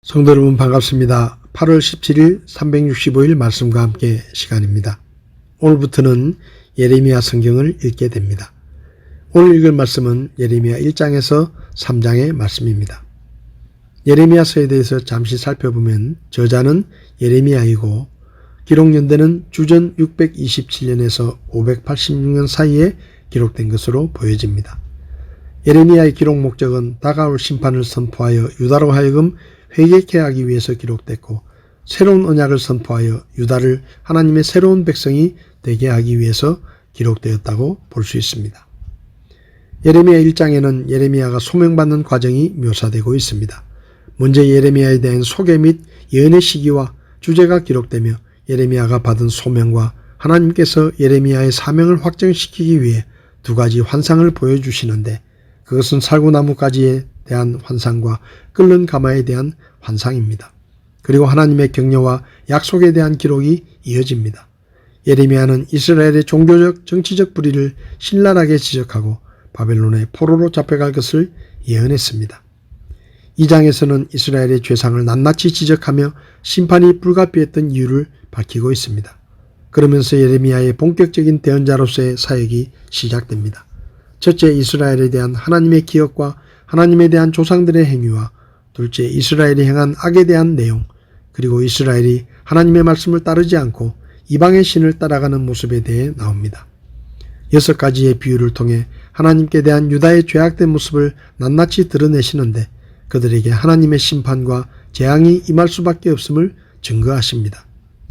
성도 여러분 반갑습니다. 8월 17일 365일 말씀과 함께 시간입니다. 오늘부터는 예레미야 성경을 읽게 됩니다. 오늘 읽을 말씀은 예레미야 1장에서 3장의 말씀입니다. 예레미야서에 대해서 잠시 살펴보면 저자는 예레미야이고 기록 연대는 주전 627년에서 586년 사이에 기록된 것으로 보여집니다. 예레미야의 기록 목적은 다가올 심판을 선포하여 유다로 하여금 회개케 하기 위해서 기록됐고 새로운 언약을 선포하여 유다를 하나님의 새로운 백성이 되게 하기 위해서 기록되었다고 볼 수 있습니다. 예레미야 1장에는 예레미야가 소명받는 과정이 묘사되고 있습니다. 먼저 예레미야에 대한 소개 및 예언의 시기와 주제가 기록되며 예레미야가 받은 소명과 하나님께서 예레미야의 사명을 확정시키기 위해 두 가지 환상을 보여주시는데 그것은 살구나무가지에 대한 환상과 끓는 가마에 대한 환상입니다. 그리고 하나님의 격려와 약속에 대한 기록이 이어집니다. 예레미야는 이스라엘의 종교적 정치적 불의를 신랄하게 지적하고 바벨론의 포로로 잡혀갈 것을 예언했습니다. 2장에서는 이스라엘의 죄상을 낱낱이 지적하며 심판이 불가피했던 이유를 밝히고 있습니다. 그러면서 예레미야의 본격적인 대언자로서의 사역이 시작됩니다. 첫째, 이스라엘에 대한 하나님의 기억과 하나님에 대한 조상들의 행위와 둘째, 이스라엘이 행한 악에 대한 내용, 그리고 이스라엘이 하나님의 말씀을 따르지 않고 이방의 신을 따라가는 모습에 대해 나옵니다. 6가지의 비유를 통해 하나님께 대한 유다의 죄악된 모습을 낱낱이 드러내시는데 그들에게 하나님의 심판과 재앙이 임할 수밖에 없음을 증거하십니다.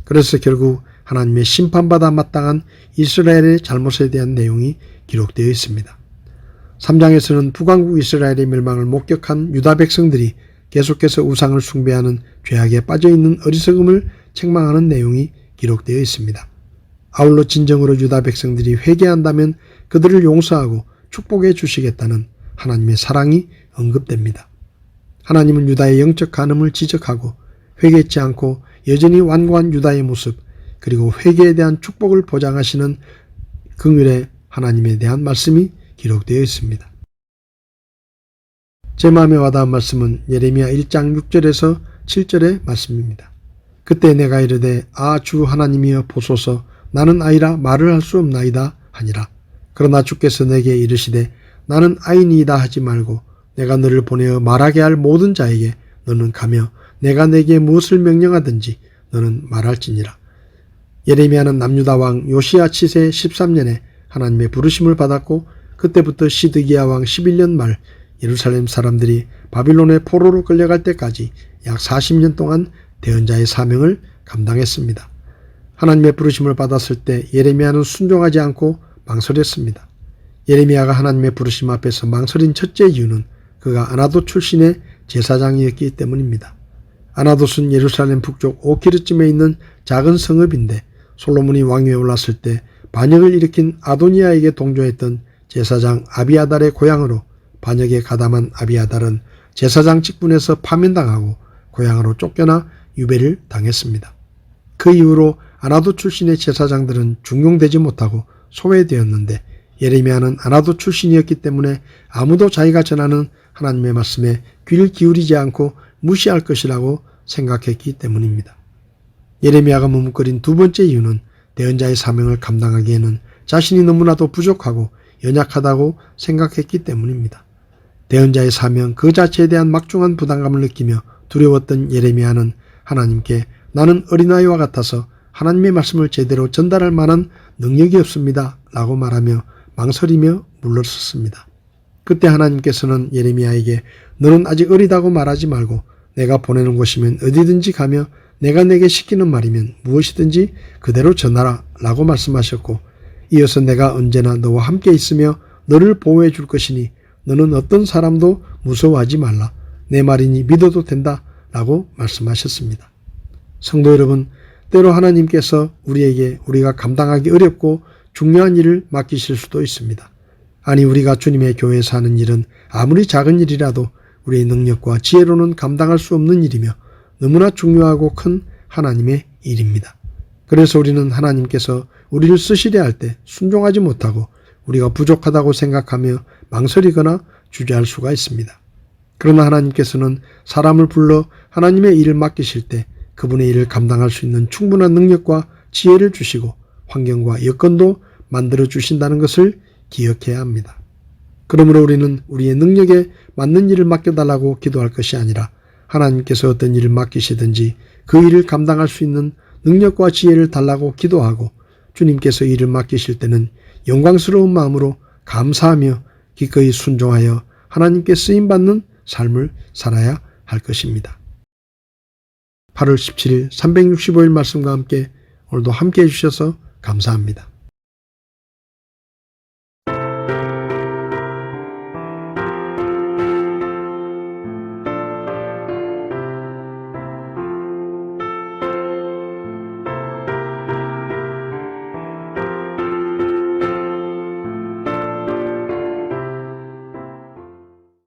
그래서 결국 하나님의 심판받아 마땅한 이스라엘의 잘못에 대한 내용이 기록되어 있습니다. 3장에서는 북왕국 이스라엘의 멸망을 목격한 유다 백성들이 계속해서 우상을 숭배하는 죄악에 빠져있는 어리석음을 책망하는 내용이 기록되어 있습니다. 아울러 진정으로 유다 백성들이 회개한다면 그들을 용서하고 축복해 주시겠다는 하나님의 사랑이 언급됩니다. 하나님은 유다의 영적 간음을 지적하고 회개치 않고 여전히 완고한 유다의 모습, 그리고 회개에 대한 축복을 보장하시는 긍휼의 하나님에 대한 말씀이 기록되어 있습니다. 제 마음에 와닿은 말씀은 예레미야 1장 6절에서 7절의 말씀입니다. 그때 내가 이르되 주 하나님이여 보소서 나는 아이라 말을 할 수 없나이다 하니라. 그러나 주께서 내게 이르시되 나는 아이니이다 하지 말고 내가 너를 보내어 말하게 할 모든 자에게 너는 가며 내가 내게 무엇을 명령하든지 너는 말할지니라. 예레미야는 남유다 왕 요시야 치세 13년에 하나님의 부르심을 받았고 그때부터 시드기야 왕 11년 말 예루살렘 사람들이 바빌론의 포로로 끌려갈 때까지 약 40년 동안 대언자의 사명을 감당했습니다. 하나님의 부르심을 받았을 때 예레미야는 순종하지 않고 망설였습니다. 예레미야가 하나님의 부르심 앞에서 망설인 첫째 이유는 그가 아나돗 출신의 제사장이었기 때문입니다. 아나돗은 예루살렘 북쪽 5km쯤에 있는 작은 성읍인데 솔로몬이 왕위에 올랐을 때 반역을 일으킨 아도니아에게 동조했던 제사장 아비아달의 고향으로 반역에 가담한 아비아달은 제사장 직분에서 파면당하고 고향으로 쫓겨나 유배를 당했습니다. 그 이후로 아나돗 출신의 제사장들은 중용되지 못하고 소외되었는데 예레미야는 아나돗 출신이었기 때문에 아무도 자기가 전하는 하나님의 말씀에 귀를 기울이지 않고 무시할 것이라고 생각했기 때문입니다. 예레미야가 머뭇거린 두 번째 이유는 대언자의 사명을 감당하기에는 자신이 너무나도 부족하고 연약하다고 생각했기 때문입니다. 대언자의 사명 그 자체에 대한 막중한 부담감을 느끼며 두려웠던 예레미야는 하나님께 나는 어린아이와 같아서 하나님의 말씀을 제대로 전달할 만한 능력이 없습니다 라고 말하며 망설이며 물러섰습니다. 그때 하나님께서는 예레미야에게 너는 아직 어리다고 말하지 말고 내가 보내는 곳이면 어디든지 가며 내가 내게 시키는 말이면 무엇이든지 그대로 전하라 라고 말씀하셨고 이어서 내가 언제나 너와 함께 있으며 너를 보호해 줄 것이니 너는 어떤 사람도 무서워하지 말라. 내 말이니 믿어도 된다 라고 말씀하셨습니다. 성도 여러분, 때로 하나님께서 우리에게 우리가 감당하기 어렵고 중요한 일을 맡기실 수도 있습니다. 아니 우리가 주님의 교회에서 하는 일은 아무리 작은 일이라도 우리의 능력과 지혜로는 감당할 수 없는 일이며 너무나 중요하고 큰 하나님의 일입니다. 그래서 우리는 하나님께서 우리를 쓰시려 할 때 순종하지 못하고 우리가 부족하다고 생각하며 망설이거나 주저할 수가 있습니다. 그러나 하나님께서는 사람을 불러 하나님의 일을 맡기실 때 그분의 일을 감당할 수 있는 충분한 능력과 지혜를 주시고 환경과 여건도 만들어 주신다는 것을 기억해야 합니다. 그러므로 우리는 우리의 능력에 맞는 일을 맡겨달라고 기도할 것이 아니라 하나님께서 어떤 일을 맡기시든지 그 일을 감당할 수 있는 능력과 지혜를 달라고 기도하고 주님께서 일을 맡기실 때는 영광스러운 마음으로 감사하며 기꺼이 순종하여 하나님께 쓰임받는 삶을 살아야 할 것입니다. 8월 17일 365일 말씀과 함께 오늘도 함께 해주셔서 감사합니다.